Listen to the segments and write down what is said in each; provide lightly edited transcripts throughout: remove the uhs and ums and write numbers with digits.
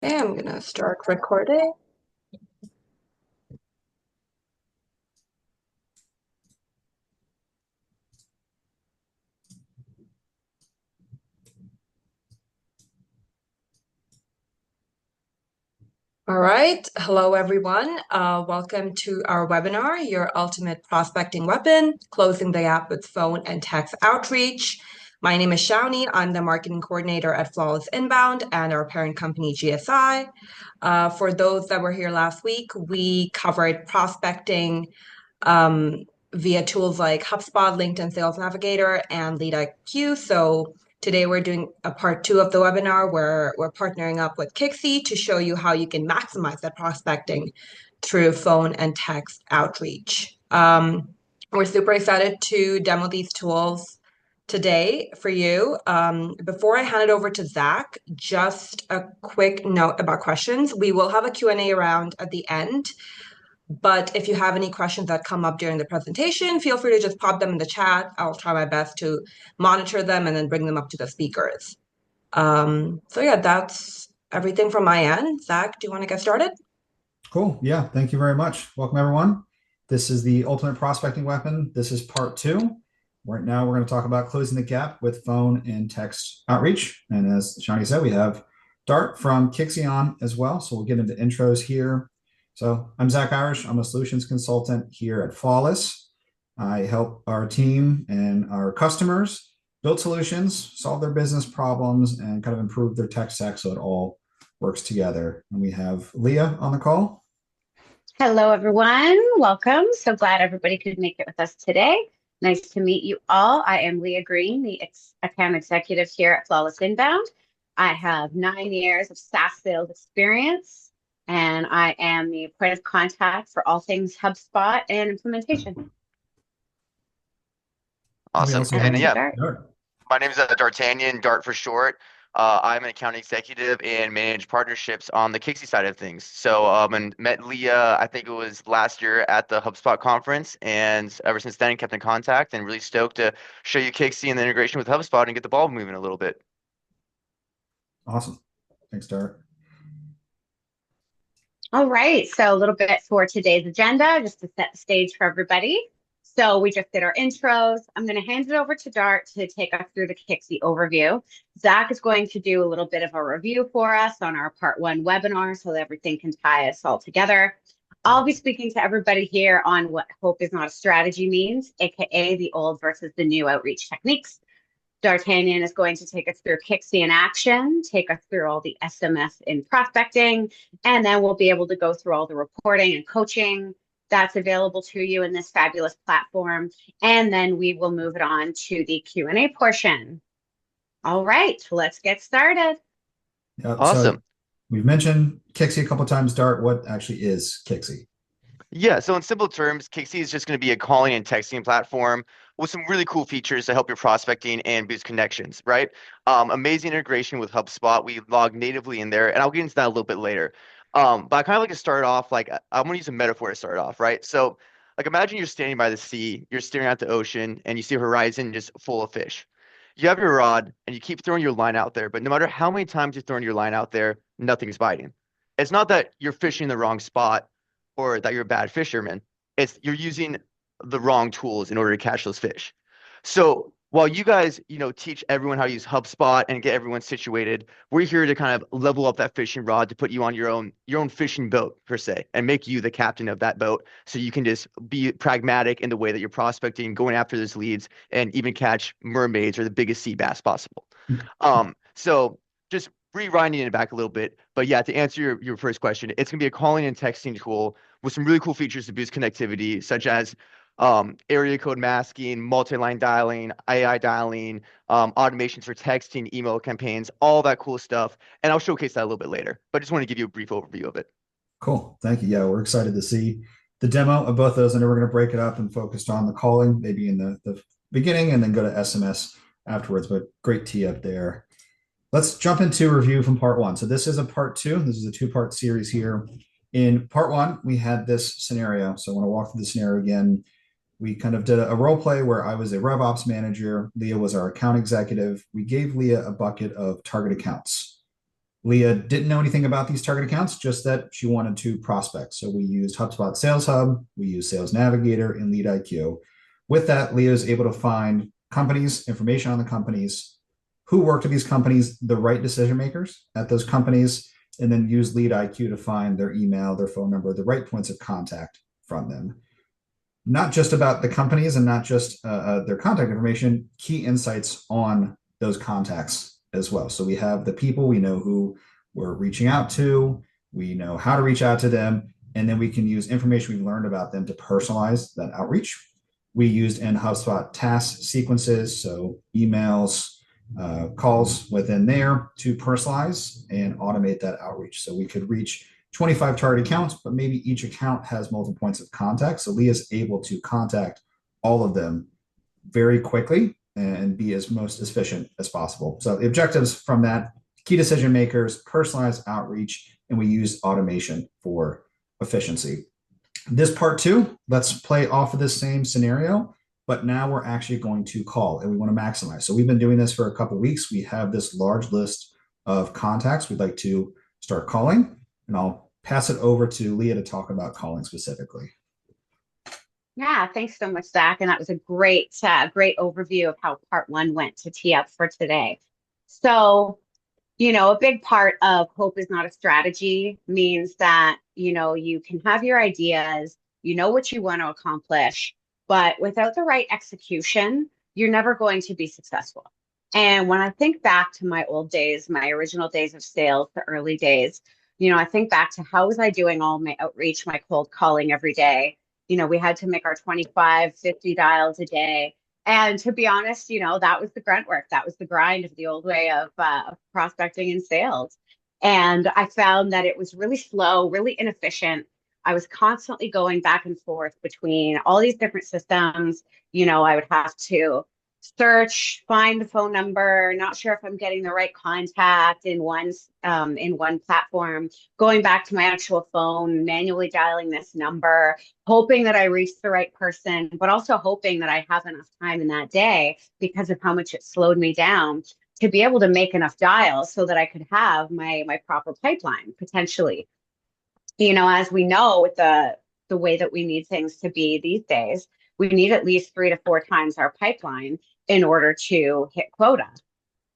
Okay, I'm gonna start recording. All right. Hello, everyone. Welcome to our webinar, Your Ultimate Prospecting Weapon, Closing the Gap with Phone and Text Outreach. My name is Shawnee. I'm the marketing coordinator at Flawless Inbound and our parent company, GSI. For those that were here last week, we covered prospecting via tools like HubSpot, LinkedIn Sales Navigator, and LeadIQ. So today we're doing a part two of the webinar where we're partnering up with Kixie to show you how you can maximize that prospecting through phone and text outreach. We're super excited to demo these tools today for you. Before I hand it over to Zach, just a quick note about questions. We will have a Q&A round at the end. But if you have any questions that come up during the presentation, feel free to just pop them in the chat. I'll try my best to monitor them and then bring them up to the speakers. So yeah, that's everything from my end. Zach, do you want to get started? Cool. Yeah. Thank you very much. Welcome, everyone. This is the Ultimate Prospecting Weapon. This is part two. Right now, we're going to talk about closing the gap with phone and text outreach. And as Shawnee said, we have Dart from Kixie on as well. So we'll get into intros here. So I'm Zach Irish. I'm a solutions consultant here at Flawless. I help our team and our customers build solutions, solve their business problems, and kind of improve their tech stack so it all works together. And we have Leah on the call. Hello, everyone. Welcome. So glad everybody could make it with us today. Nice to meet you all. I am Leah Green, the account executive here at Flawless Inbound. I have 9 years of SaaS sales experience, and I am the point of contact for all things HubSpot and implementation. Awesome. Also And have yeah, Dart. my name is D'Artagnan, Dart for short. I'm an account executive and manage partnerships on the Kixie side of things. So and met Leah, I think it was last year at the HubSpot conference, and ever since then kept in contact and really stoked to show you Kixie and the integration with HubSpot and get the ball moving a little bit. Awesome. Thanks, Dart. All right, so a little bit for today's agenda, just to set the stage for everybody. So we just did our intros. I'm going to hand it over to Dart to take us through the Kixie overview. Zach is going to do a little bit of a review for us on our part one webinar so that everything can tie us all together. I'll be speaking to everybody here on what hope is not a strategy means, aka the old versus the new outreach techniques. D'Artagnan is going to take us through Kixie in action, take us through all the SMS in prospecting, and then we'll be able to go through all the reporting and coaching that's available to you in this fabulous platform. And then we will move it on to the Q&A portion. All right, let's get started. Yep. So Awesome. we've mentioned Kixie a couple of times. Dart, what actually is Kixie? Yeah, so in simple terms, Kixie is just going to be a calling and texting platform with some really cool features to help your prospecting and boost connections, right? Amazing integration with HubSpot. We log natively in there, and I'll get into that a little bit later. But I kind of like to start off like I'm going to use a metaphor to start off, right? So, like imagine you're standing by the sea, you're staring at the ocean, and you see a horizon just full of fish. You have your rod, and you keep throwing your line out there, but no matter how many times you're throwing your line out there, nothing's biting. It's not that you're fishing in the wrong spot or that you're a bad fisherman. It's you're using the wrong tools in order to catch those fish. So while you guys, teach everyone how to use HubSpot and get everyone situated, we're here to kind of level up that fishing rod to put you on your own fishing boat per se, and make you the captain of that boat, so you can just be pragmatic in the way that you're prospecting, going after those leads, and even catch mermaids or the biggest sea bass possible. So just rewinding it back a little bit, but yeah, to answer your first question, it's gonna be a calling and texting tool with some really cool features to boost connectivity, such as area code masking, multi-line dialing, AI dialing, automations for texting, email campaigns, all that cool stuff. And I'll showcase that a little bit later, but I just want to give you a brief overview of it. Cool. Thank you. Yeah, we're excited to see the demo of both those. I know we're going to break it up and focus on the calling, maybe in the beginning, and then go to SMS afterwards. But great tee up there. Let's jump into review from part one. So this is a part two. This is a two-part series here. In part one, we had this scenario. So I want to walk through the scenario again. We kind of did a role play where I was a RevOps manager. Leah was our account executive. We gave Leah a bucket of target accounts. Leah didn't know anything about these target accounts, just that she wanted to prospect. So we used HubSpot Sales Hub, we used Sales Navigator and Lead IQ. With that, Leah is able to find companies, information on the companies, who worked at these companies, the right decision makers at those companies, and then use Lead IQ to find their email, their phone number, the right points of contact from them. Not just about the companies and not just their contact information, key insights on those contacts as well. So we have the people, we know who we're reaching out to, we know how to reach out to them, and then we can use information we've learned about them to personalize that outreach. We used in HubSpot task sequences, so emails, calls within there to personalize and automate that outreach. So we could reach 25 target accounts, but maybe each account has multiple points of contact. So Leah is able to contact all of them very quickly and be as most efficient as possible. So the objectives from that: key decision makers, personalized outreach, and we use automation for efficiency. This part two, let's play off of this same scenario, but now we're actually going to call and we want to maximize. So we've been doing this for a couple of weeks. We have this large list of contacts we'd like to start calling, and I'll pass it over to Leah to talk about calling specifically. Yeah, thanks so much, Zach. And that was a great overview of how part one went to tee up for today. So, a big part of hope is not a strategy means that, you can have your ideas, what you want to accomplish, but without the right execution, you're never going to be successful. And when I think back to my old days, my original days of sales, the early days, I think back to how was I doing all my outreach, my cold calling every day. We had to make our 25, 50 dials a day. And to be honest, that was the grunt work. That was the grind of the old way of prospecting and sales. And I found that it was really slow, really inefficient. I was constantly going back and forth between all these different systems. I would have to search, find the phone number, not sure if I'm getting the right contact in one platform, going back to my actual phone, manually dialing this number, hoping that I reach the right person, but also hoping that I have enough time in that day because of how much it slowed me down to be able to make enough dials so that I could have my proper pipeline potentially. As we know with the way that we need things to be these days, we need at least 3 to 4 times our pipeline in order to hit quota.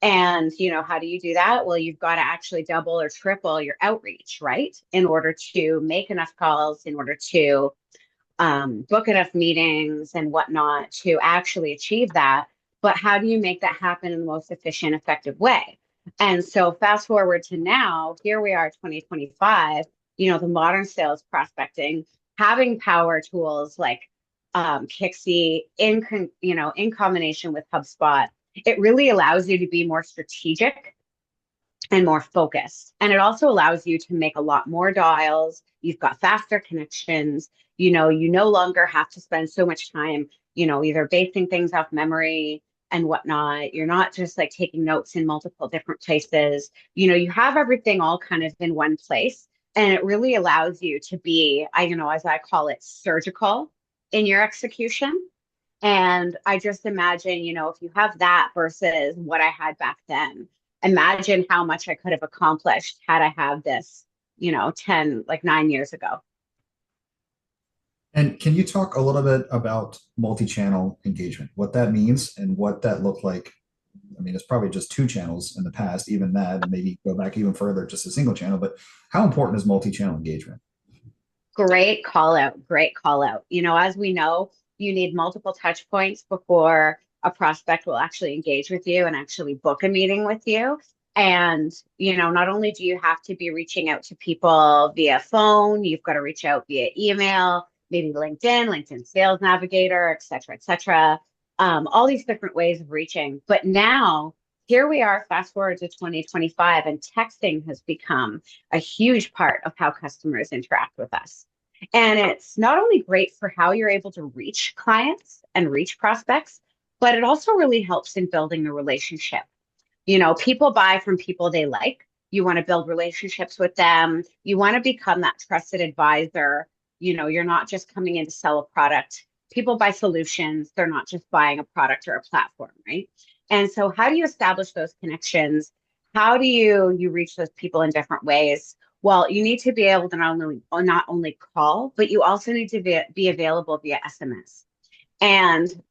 And, how do you do that? Well, you've got to actually double or triple your outreach, right? In order to make enough calls, in order to book enough meetings and whatnot to actually achieve that. But how do you make that happen in the most efficient, effective way? And so fast forward to now, here we are, 2025, the modern sales prospecting, having power tools like Kixie in combination with HubSpot, it really allows you to be more strategic and more focused. And it also allows you to make a lot more dials. You've got faster connections. You no longer have to spend so much time, either basing things off memory and whatnot. You're not just like taking notes in multiple different places. You have everything all kind of in one place. And it really allows you to be, as I call it, surgical in your execution. And I just imagine, if you have that versus what I had back then, imagine how much I could have accomplished had I had this, 9 years ago. And can you talk a little bit about multi-channel engagement, what that means and what that looked like? I mean, it's probably just 2 channels in the past, even that, and maybe go back even further, just a single channel, but how important is multi-channel engagement? Great call out. Great call out. As we know, you need multiple touch points before a prospect will actually engage with you and actually book a meeting with you. And, not only do you have to be reaching out to people via phone, you've got to reach out via email, maybe LinkedIn Sales Navigator, et cetera, all these different ways of reaching. But now, here we are, fast forward to 2025, and texting has become a huge part of how customers interact with us. And it's not only great for how you're able to reach clients and reach prospects, but it also really helps in building the relationship. People buy from people they like. You want to build relationships with them. You want to become that trusted advisor. You're not just coming in to sell a product. People buy solutions. They're not just buying a product or a platform, right? And so how do you establish those connections? How do you reach those people in different ways? Well, you need to be able to not only call, but you also need to be available via SMS. And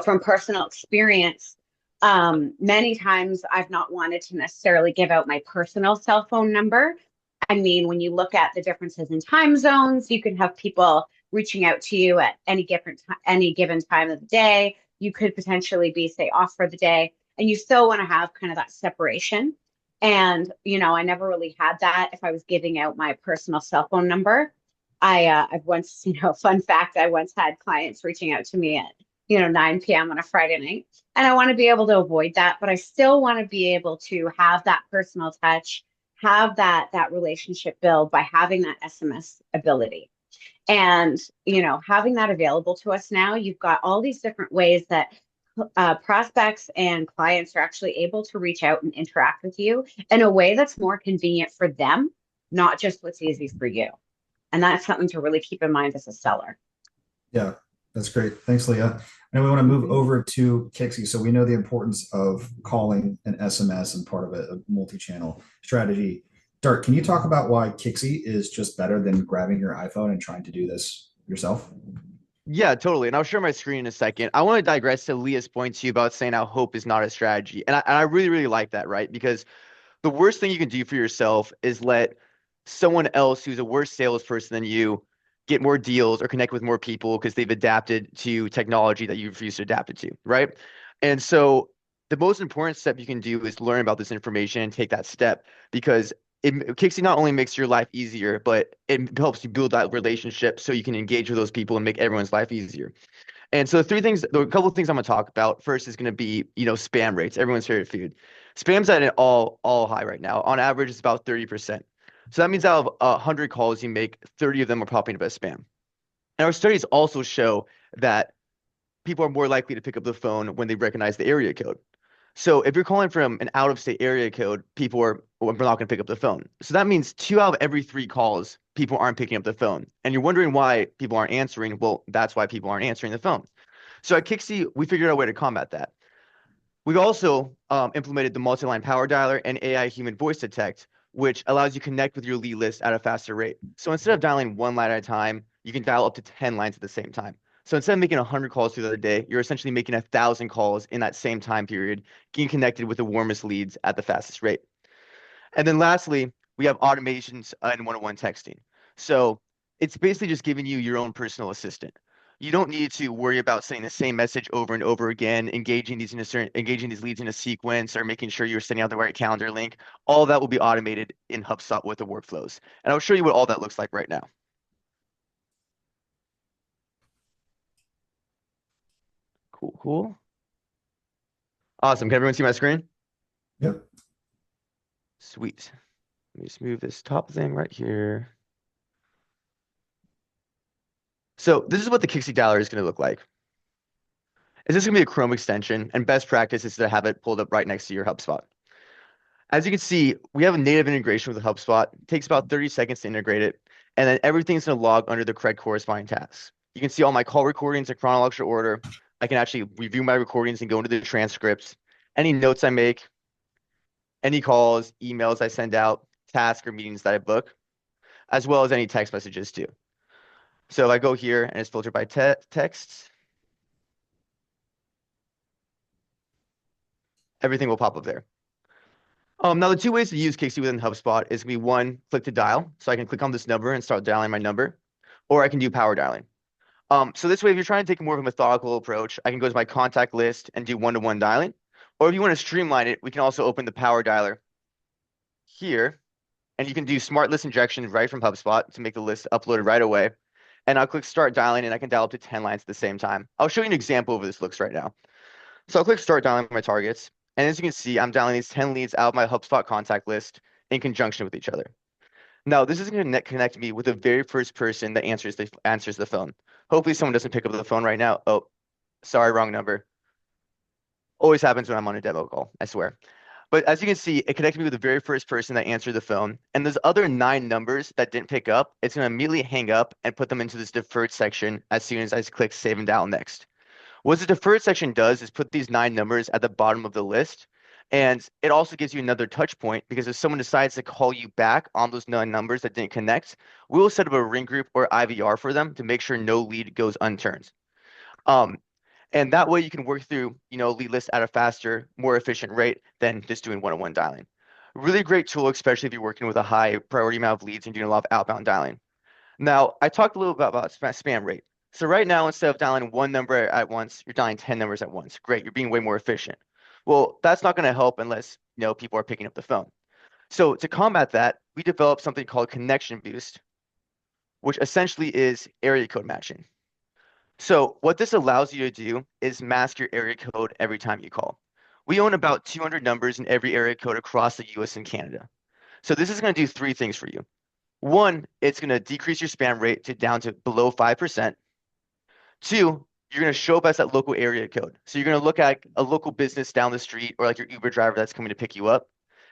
from personal experience, many times I've not wanted to necessarily give out my personal cell phone number. I mean, when you look at the differences in time zones, you can have people reaching out to you at any given time of the day. You could potentially be, say, off for the day, and you still want to have kind of that separation. And I never really had that if I was giving out my personal cell phone number. I've once, fun fact, I once had clients reaching out to me at 9 p.m. on a Friday night. And I want to be able to avoid that, but I still want to be able to have that personal touch, have that relationship build by having that SMS ability. And, having that available to us now, you've got all these different ways that prospects and clients are actually able to reach out and interact with you in a way that's more convenient for them, not just what's easy for you. And that's something to really keep in mind as a seller. Yeah, that's great. Thanks, Leah. And we want to move over to Kixie. So we know the importance of calling an SMS and part of a multi-channel strategy. Dart, can you talk about why Kixie is just better than grabbing your iPhone and trying to do this yourself? Yeah, totally. And I'll share my screen in a second. I want to digress to Leah's point to you about saying how hope is not a strategy. And I really, really like that, right? Because the worst thing you can do for yourself is let someone else who's a worse salesperson than you get more deals or connect with more people because they've adapted to technology that you refuse to adapt it to, right? And so the most important step you can do is learn about this information and take that step because Kixie not only makes your life easier, but it helps you build that relationship so you can engage with those people and make everyone's life easier. And so a couple of things I'm gonna talk about. First is gonna be, spam rates, everyone's favorite food. Spam's at an all high right now. On average, it's about 30%. So that means out of 100 calls you make, 30 of them are popping up as spam. And our studies also show that people are more likely to pick up the phone when they recognize the area code. So if you're calling from an out-of-state area code, people are not going to pick up the phone. So that means 2 out of every 3 calls, people aren't picking up the phone. And you're wondering why people aren't answering. Well, that's why people aren't answering the phone. So at Kixie, we figured out a way to combat that. We've also implemented the multi-line power dialer and AI human voice detect, which allows you to connect with your lead list at a faster rate. So instead of dialing 1 line at a time, you can dial up to 10 lines at the same time. So instead of making 100 calls through the other day, you're essentially making 1,000 calls in that same time period, getting connected with the warmest leads at the fastest rate. And then lastly, we have automations and one-on-one texting. So it's basically just giving you your own personal assistant. You don't need to worry about saying the same message over and over again, engaging these leads in a sequence, or making sure you're sending out the right calendar link. All of that will be automated in HubSpot with the workflows. And I'll show you what all that looks like right now. Cool. Awesome. Can everyone see my screen? Yep. Sweet. Let me just move this top thing right here. So this is what the Kixie dialer is going to look like. Is this going to be a Chrome extension? And best practice is to have it pulled up right next to your HubSpot. As you can see, we have a native integration with HubSpot. It takes about 30 seconds to integrate it. And then everything's going to log under the correct corresponding tasks. You can see all my call recordings in chronological order. I can actually review my recordings and go into the transcripts. Any notes I make, any calls, emails I send out, tasks or meetings that I book, as well as any text messages too. So if I go here and it's filtered by text, everything will pop up there. Now the 2 ways to use Kixie within HubSpot is going to be 1, click to dial. So I can click on this number and start dialing my number, or I can do power dialing. So this way, if you're trying to take more of a methodical approach, I can go to my contact list and do one-to-one dialing. Or if you want to streamline it, we can also open the power dialer here, and you can do smart list injection right from HubSpot to make the list uploaded right away. And I'll click start dialing, and I can dial up to 10 lines at the same time. I'll show you an example of how this looks right now. So I'll click start dialing my targets. And as you can see, I'm dialing these 10 leads out of my HubSpot contact list in conjunction with each other. Now, this is going to connect me with the very first person that answers the phone. Hopefully someone doesn't pick up the phone right now. Oh, sorry, wrong number. Always happens when I'm on a demo call, I swear. But as you can see, it connected me with the very first person that answered the phone. And there's other 9 numbers that didn't pick up. It's going to immediately hang up and put them into this deferred section as soon as I click save and dial next. What the deferred section does is put these 9 numbers at the bottom of the list. And it also gives you another touch point because if someone decides to call you back on those nine numbers that didn't connect, we'll set up a ring group or IVR for them to make sure no lead goes unturned. Um, and that way you can work through, lead list at a faster, more efficient rate than just doing one-on-one dialing. Really great tool, especially if you're working with a high priority amount of leads and doing a lot of outbound dialing. Now, I talked a little bit about spam rate. So right now, instead of dialing one number at once, you're dialing 10 numbers at once. Great, you're being way more efficient. Well, that's not going to help unless, people are picking up the phone. So to combat that, we developed something called Connection Boost, which essentially is area code matching. So what this allows you to do is mask your area code every time you call. We own about 200 numbers in every area code across the US and Canada. So this is going to do three things for you. One, it's going to decrease your spam rate down to below 5%. Two, you're going to show up as that local area code. So you're going to look at a local business down the street or like your Uber driver that's coming to pick you up.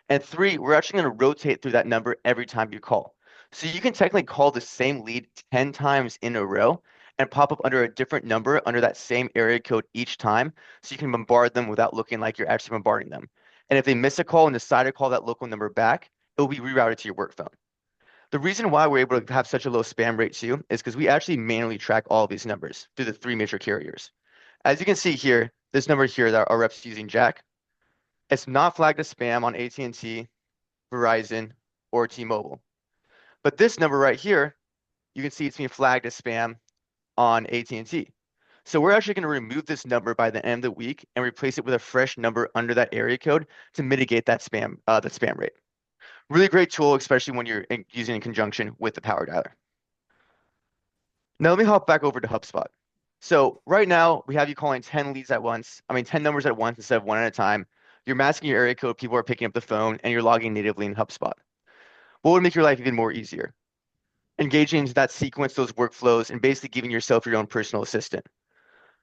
And three, we're actually going to rotate through that number every time you call. So you can technically call the same lead 10 times in a row and pop up under a different number under that same area code each time. So you can bombard them without looking like you're actually bombarding them. And if they miss a call and decide to call that local number back, it will be rerouted to your work phone. The reason why we're able to have such a low spam rate too is because we actually manually track all of these numbers through the three major carriers. As you can see here, this number here that our reps using Jack, it's not flagged as spam on AT&T, Verizon, or T-Mobile. But this number right here, you can see it's being flagged as spam on AT&T. So we're actually going to remove this number by the end of the week and replace it with a fresh number under that area code to mitigate that spam rate. Really great tool, especially when you're using in conjunction with the power dialer. Now let me hop back over to HubSpot. So right now we have you calling 10 numbers at once instead of one at a time. You're masking your area code, people are picking up the phone, and you're logging natively in HubSpot. What would make your life even more easier? Engaging into that sequence, those workflows, and basically giving yourself your own personal assistant.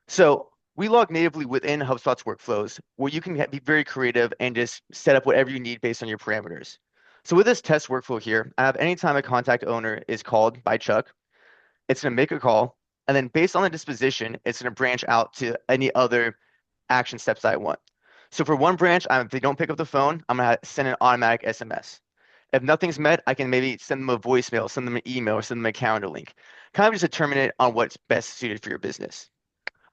So we log natively within HubSpot's workflows where you can be very creative and just set up whatever you need based on your parameters. So with this test workflow here, I have anytime a contact owner is called by Chuck, it's going to make a call, and then based on the disposition, it's going to branch out to any other action steps I want. So for one branch, if they don't pick up the phone, I'm going to send an automatic SMS. If nothing's met, I can maybe send them a voicemail, send them an email, or send them a calendar link. Kind of just determine it on what's best suited for your business.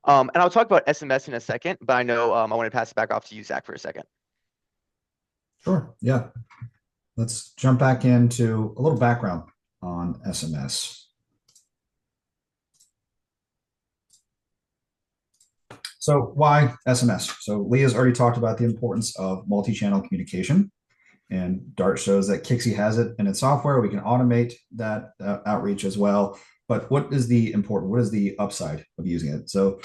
And I'll talk about SMS in a second, but I know I want to pass it back off to you, Zach, for a second. Sure. Yeah. Let's jump back into a little background on SMS. So why SMS? So Leah's already talked about the importance of multi-channel communication, and Dart shows that Kixie has it in its software. We can automate that outreach as well. But what is the upside of using it? So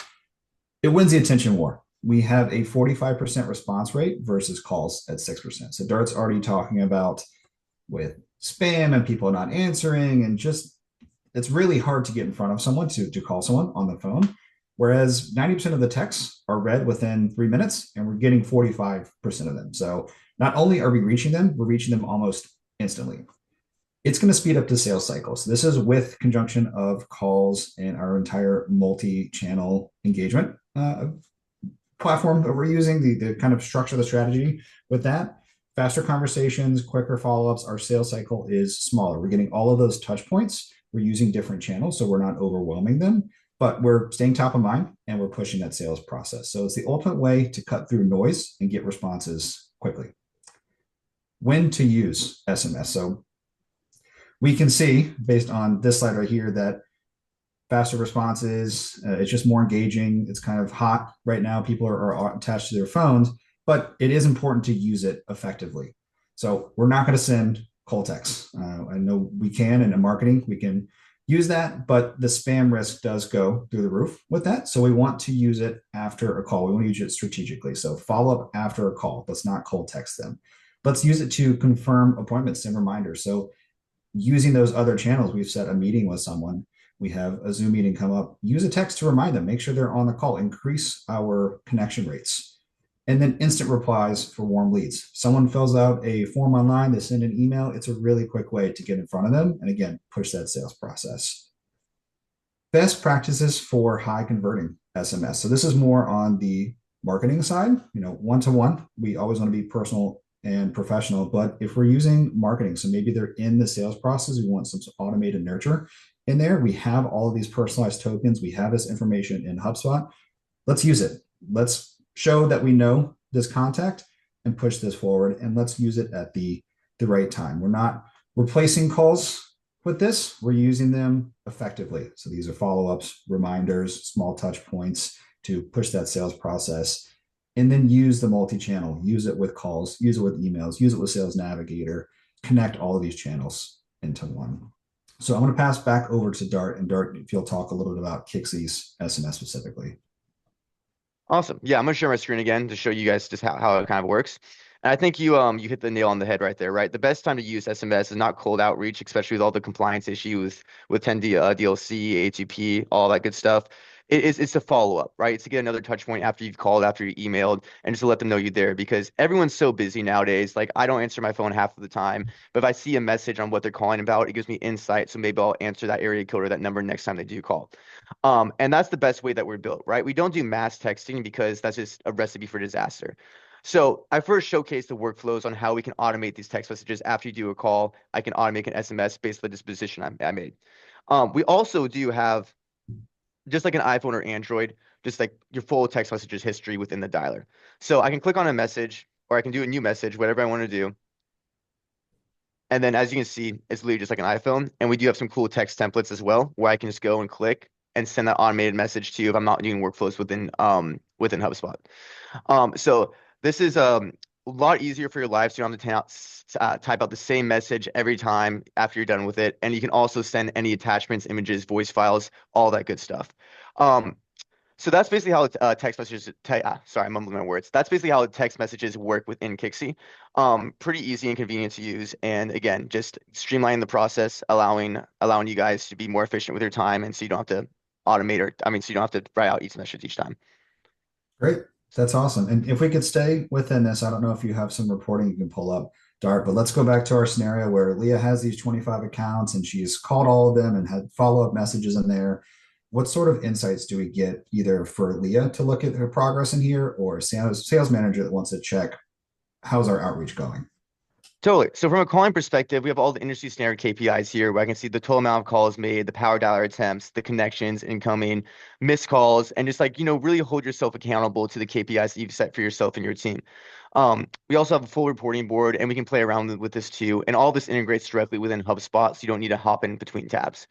it wins the attention war. We have a 45% response rate versus calls at 6%. So Dart's already talking about with spam and people not answering, and just it's really hard to get in front of someone to call someone on the phone. Whereas 90% of the texts are read within 3 minutes, and we're getting 45% of them. So not only are we reaching them, we're reaching them almost instantly. It's going to speed up the sales cycle. So this is with conjunction of calls and our entire multi-channel engagement platform that we're using, the kind of structure, the strategy with that. Faster conversations, quicker follow-ups, our sales cycle is smaller. We're getting all of those touch points. We're using different channels, so we're not overwhelming them, but we're staying top of mind and we're pushing that sales process. So it's the ultimate way to cut through noise and get responses quickly. When to use SMS. So we can see based on this slide right here that faster responses, it's just more engaging. It's kind of hot right now. People are attached to their phones, but it is important to use it effectively. So we're not going to send cold texts. I know we can, and in marketing, we can use that, but the spam risk does go through the roof with that. So we want to use it after a call. We want to use it strategically. So follow up after a call. Let's not cold text them. Let's use it to confirm appointments and reminders. So using those other channels, we've set a meeting with someone. We have a Zoom meeting come up. Use a text to remind them. Make sure they're on the call. Increase our connection rates. And then instant replies for warm leads. Someone fills out a form online, they send an email. It's a really quick way to get in front of them. And again, push that sales process. Best practices for high converting SMS. So this is more on the marketing side, one-to-one, we always want to be personal and professional. But if we're using marketing, so maybe they're in the sales process, we want some automated nurture in there. We have all of these personalized tokens. We have this information in HubSpot. Let's use it. Let's show that we know this contact and push this forward. And let's use it at the right time. We're not replacing calls with this. We're using them effectively. So these are follow-ups, reminders, small touch points to push that sales process. And then use the multi-channel, use it with calls, use it with emails, use it with Sales Navigator, connect all of these channels into one. So I'm going to pass back over to Dart, and Dart, if you'll talk a little bit about Kixie's SMS specifically. Awesome. Yeah, I'm gonna share my screen again to show you guys just how it kind of works. And I think you hit the nail on the head right there, right? The best time to use SMS is not cold outreach, especially with all the compliance issues with 10 DLC, ATP, all that good stuff. It's a follow up, right? It's to get another touch point after you've called, after you emailed, and just to let them know you're there, because everyone's so busy nowadays. Like, I don't answer my phone half of the time, but if I see a message on what they're calling about, it gives me insight. So maybe I'll answer that area code or that number next time they do call. And that's the best way that we're built, right? We don't do mass texting because that's just a recipe for disaster. So I first showcased the workflows on how we can automate these text messages after you do a call. I can automate an SMS based on the disposition I made. We also do have, just like an iPhone or Android, just like your full text messages history within the dialer. So I can click on a message, or I can do a new message, whatever I want to do. And then as you can see, it's literally just like an iPhone. And we do have some cool text templates as well, where I can just go and click and send that automated message to you if I'm not doing workflows within HubSpot. So this is a lot easier for your live, so you don't have to type out the same message every time after you're done with it. And you can also send any attachments, images, voice files, all that good stuff. So that's basically how text messages. Sorry, I'm mumbling my words. That's basically how text messages work within Kixie. Pretty easy and convenient to use, and again, just streamlining the process, allowing you guys to be more efficient with your time, and so you don't have to automate so you don't have to write out each message each time. Great. That's awesome. And if we could stay within this, I don't know if you have some reporting you can pull up, Dart, but let's go back to our scenario where Leah has these 25 accounts and she's called all of them and had follow-up messages in there. What sort of insights do we get either for Leah to look at her progress in here, or a sales manager that wants to check how's our outreach going? Totally. So from a calling perspective, we have all the industry standard KPIs here where I can see the total amount of calls made, the power dialer attempts, the connections, incoming, missed calls, and just like, really hold yourself accountable to the KPIs that you've set for yourself and your team. We also have a full reporting board, and we can play around with this too. And all this integrates directly within HubSpot, so you don't need to hop in between tabs.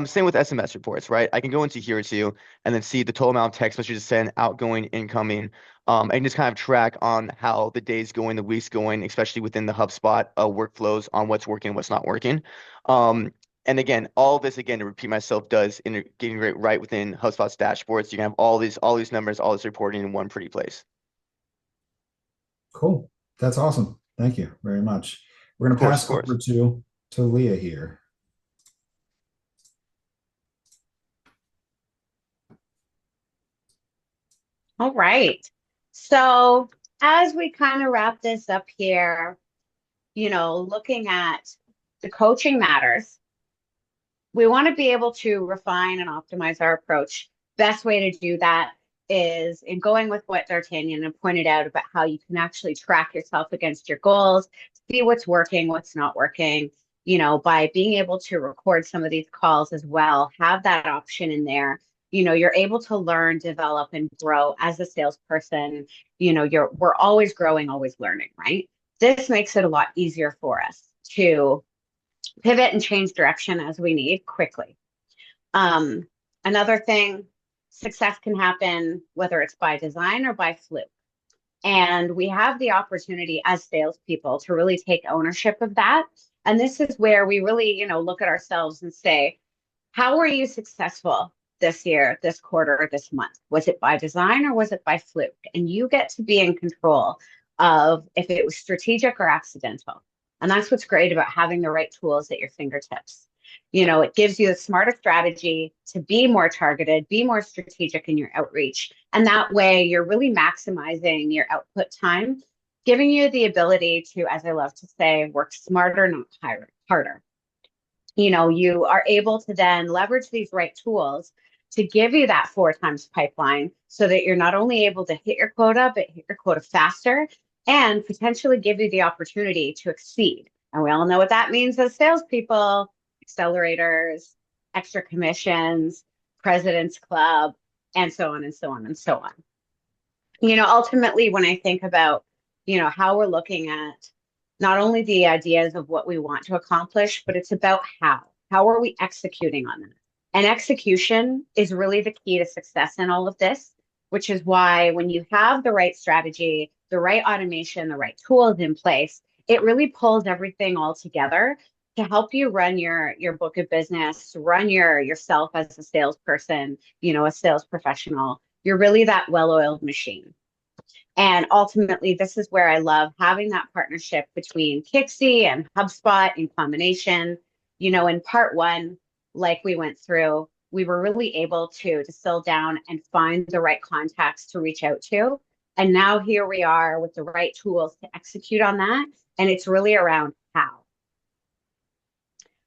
Same with SMS reports, right? I can go into here too, and then see the total amount of text messages sent, outgoing, incoming, and just kind of track on how the day's going, the week's going, especially within the HubSpot workflows on what's working, what's not working. And again, all this, again, to repeat myself, does integrate right within HubSpot's dashboards. You can have all these numbers, all this reporting in one pretty place. Cool. That's awesome. Thank you very much. We're going to pass over to Leah here. All right. So as we kind of wrap this up here, looking at the coaching matters, we want to be able to refine and optimize our approach. Best way to do that is in going with what D'Artagnan had pointed out about how you can actually track yourself against your goals, see what's working, what's not working, by being able to record some of these calls as well, have that option in there. You're able to learn, develop, and grow as a salesperson. We're always growing, always learning, right? This makes it a lot easier for us to pivot and change direction as we need quickly. Another thing, success can happen whether it's by design or by fluke. And we have the opportunity as salespeople to really take ownership of that. And this is where we really, look at ourselves and say, how were you successful this year, this quarter, this month? Was it by design or was it by fluke? And you get to be in control of if it was strategic or accidental. And that's what's great about having the right tools at your fingertips. It gives you a smarter strategy to be more targeted, be more strategic in your outreach. And that way you're really maximizing your output time, giving you the ability to, as I love to say, work smarter, not harder. You are able to then leverage these right tools to give you that 4 times pipeline so that you're not only able to hit your quota, but hit your quota faster and potentially give you the opportunity to exceed. And we all know what that means as salespeople: accelerators, extra commissions, President's Club, and so on and so on and so on. Ultimately, when I think about, how we're looking at not only the ideas of what we want to accomplish, but it's about how. How are we executing on that? And execution is really the key to success in all of this, which is why when you have the right strategy, the right automation, the right tools in place, it really pulls everything all together to help you run your book of business, run yourself as a salesperson, a sales professional. You're really that well-oiled machine. And ultimately, this is where I love having that partnership between Kixie and HubSpot in combination. In part 1, like we went through, we were really able to distill down and find the right contacts to reach out to. And now here we are with the right tools to execute on that. And it's really around how.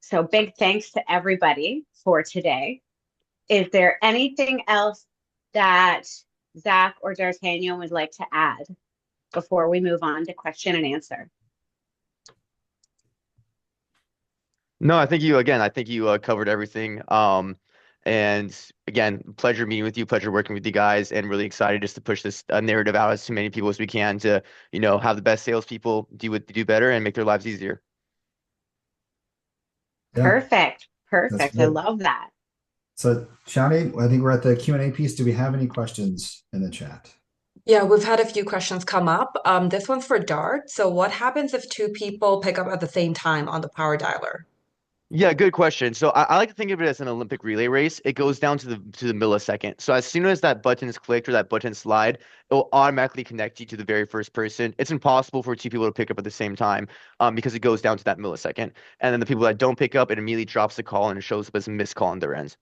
So big thanks to everybody for today. Is there anything else that Zach or D'Artagnan would like to add before we move on to question and answer? No, I think you covered everything. And again, pleasure meeting with you, pleasure working with you guys, and really excited just to push this narrative out as to many people as we can to, have the best salespeople do better and make their lives easier. Yeah, Perfect. that's I good. love that. So, Shawnee, I think we're at the Q&A piece. Do we have any questions in the chat? Yeah, we've had a few questions come up. This one's for Dart. So what happens if 2 people pick up at the same time on the power dialer? Yeah, good question. So I like to think of it as an Olympic relay race. It goes down to the millisecond. So as soon as that button is clicked or that button slide, it will automatically connect you to the very first person. It's impossible for 2 people to pick up at the same time, because it goes down to that millisecond. And then the people that don't pick up, it immediately drops the call and it shows up as a missed call on their ends.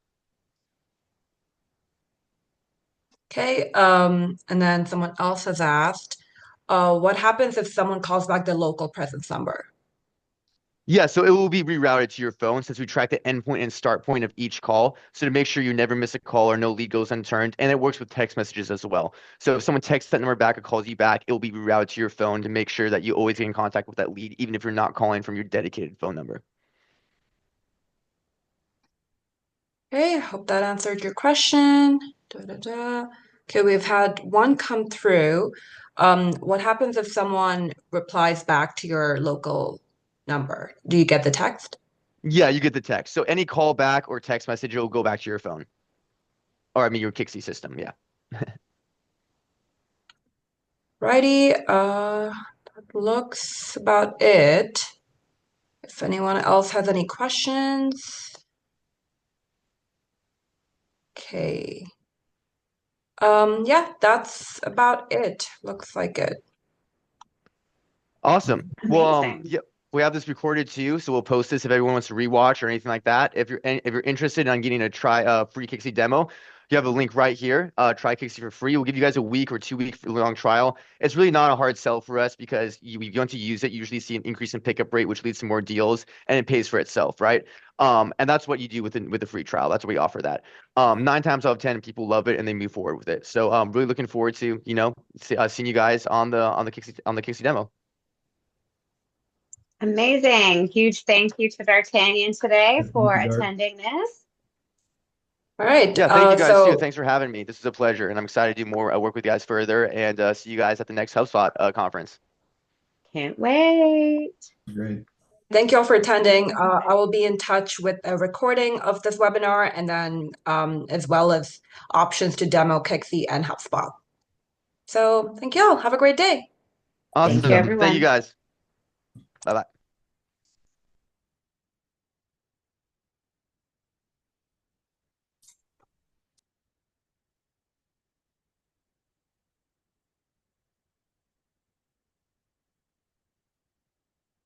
Okay, and then someone else has asked, what happens if someone calls back the local presence number? Yeah, so it will be rerouted to your phone since we track the endpoint and start point of each call. So to make sure you never miss a call or no lead goes unturned. And it works with text messages as well. So if someone texts that number back or calls you back, it will be rerouted to your phone to make sure that you always get in contact with that lead, even if you're not calling from your dedicated phone number. Okay, I hope that answered your question. Okay, we've had one come through. What happens if someone replies back to your local number? Do you get the text? Yeah, you get the text. So any call back or text message, will go back to your phone. Or I mean your Kixie system, yeah. Righty, that looks about it. If anyone else has any questions. Okay. Yeah, that's about it. Looks like it. Awesome. Well, Amazing. yeah, we have this recorded too, so we'll post this if everyone wants to rewatch or anything like that. If you're interested in getting a free Kixie demo, you have a link right here. Try Kixie for free. We'll give you guys a week or 2 week long trial. It's really not a hard sell for us because once you use it, you usually see an increase in pickup rate, which leads to more deals, and it pays for itself, right? And that's what you do with the free trial. That's what we offer that. 9 times out of 10, people love it and they move forward with it. So really looking forward to seeing you guys on the Kixie demo. Amazing. Huge thank you to D'Artagnan today Thank for you, Dart. attending this. All right. Yeah, thank you guys too. So Thanks for having me. This is a pleasure, and I'm excited to do more work with you guys further and see you guys at the next HubSpot conference. Can't wait. Great. thank you all for attending. I will be in touch with a recording of this webinar and then as well as options to demo Kixie and HubSpot. So thank you all. Have a great day. Awesome. Thank you, everyone. Thank you guys. Bye-bye.